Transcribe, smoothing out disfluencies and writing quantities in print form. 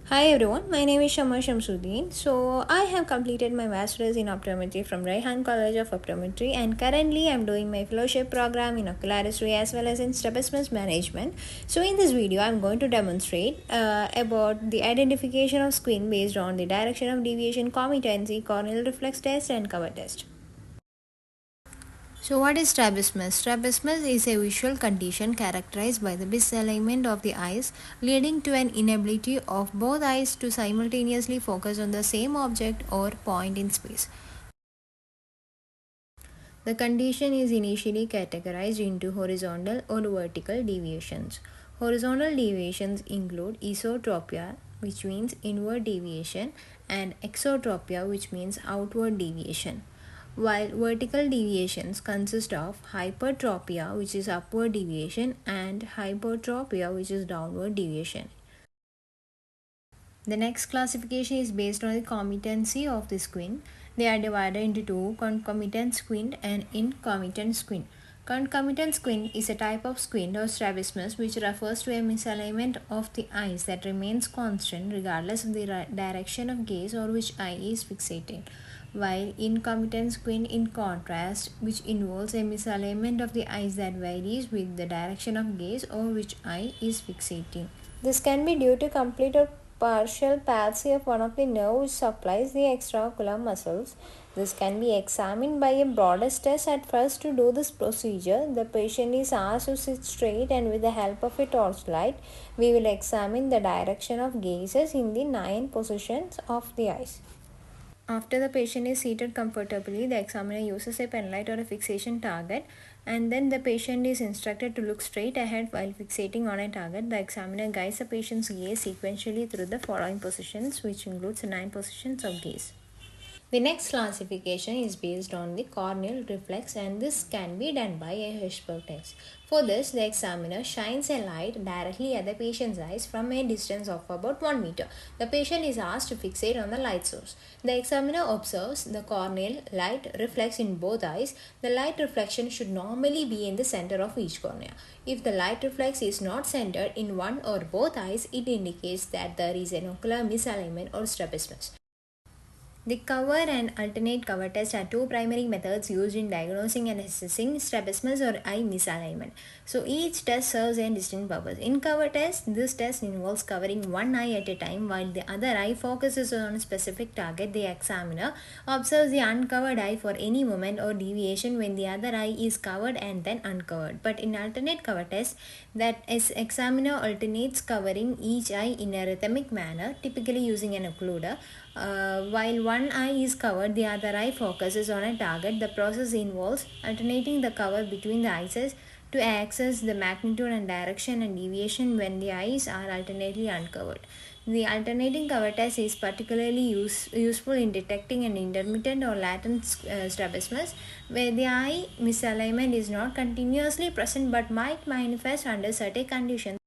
Hi everyone, my name is Shama Shamsuddin. So, I have completed my master's in optometry from Raihan College of Optometry, and currently I'm doing my fellowship program in ocularistry as well as in strabismus management. So, in this video, I'm going to demonstrate about the identification of squint based on the direction of deviation, commutancy, corneal reflex test, and cover test. So, what is strabismus? Strabismus is a visual condition characterized by the misalignment of the eyes, leading to an inability of both eyes to simultaneously focus on the same object or point in space. The condition is initially categorized into horizontal or vertical deviations. Horizontal deviations include esotropia, which means inward deviation, and exotropia, which means outward deviation. While vertical deviations consist of hypertropia, which is upward deviation, and hypertropia, which is downward deviation. The next classification is based on the commutancy of the squint. They are divided into two: concomitant squint and incomitant squint. Concomitant squint is a type of squint or strabismus which refers to a misalignment of the eyes that remains constant regardless of the direction of gaze or which eye is fixating. While incomitant squint, in contrast, which involves a misalignment of the eyes that varies with the direction of gaze or which eye is fixating. This can be due to complete or partial palsy of one of the nerve which supplies the extraocular muscles. This can be examined by a Brodess test. At first, to do this procedure, the patient is asked to sit straight, and with the help of a torchlight, we will examine the direction of gazes in the 9 positions of the eyes. After the patient is seated comfortably, the examiner uses a penlight or a fixation target, and then the patient is instructed to look straight ahead while fixating on a target. The examiner guides the patient's gaze sequentially through the following positions, which includes 9 positions of gaze. The next classification is based on the corneal reflex, and this can be done by a Hirschberg test. For this, the examiner shines a light directly at the patient's eyes from a distance of about 1 meter. The patient is asked to fixate on the light source. The examiner observes the corneal light reflex in both eyes. The light reflection should normally be in the center of each cornea. If the light reflex is not centered in one or both eyes, it indicates that there is an ocular misalignment or strabismus. The cover and alternate cover test are two primary methods used in diagnosing and assessing strabismus or eye misalignment. So each test serves a distinct purpose. In cover test, this test involves covering one eye at a time while the other eye focuses on a specific target. The examiner observes the uncovered eye for any movement or deviation when the other eye is covered and then uncovered. But in alternate cover test, that is examiner alternates covering each eye in a rhythmic manner, typically using an occluder. While one eye is covered, the other eye focuses on a target. The process involves alternating the cover between the eyes to access the magnitude and direction and deviation when the eyes are alternately uncovered. The alternating cover test is particularly useful in detecting an intermittent or latent strabismus, where the eye misalignment is not continuously present but might manifest under certain conditions.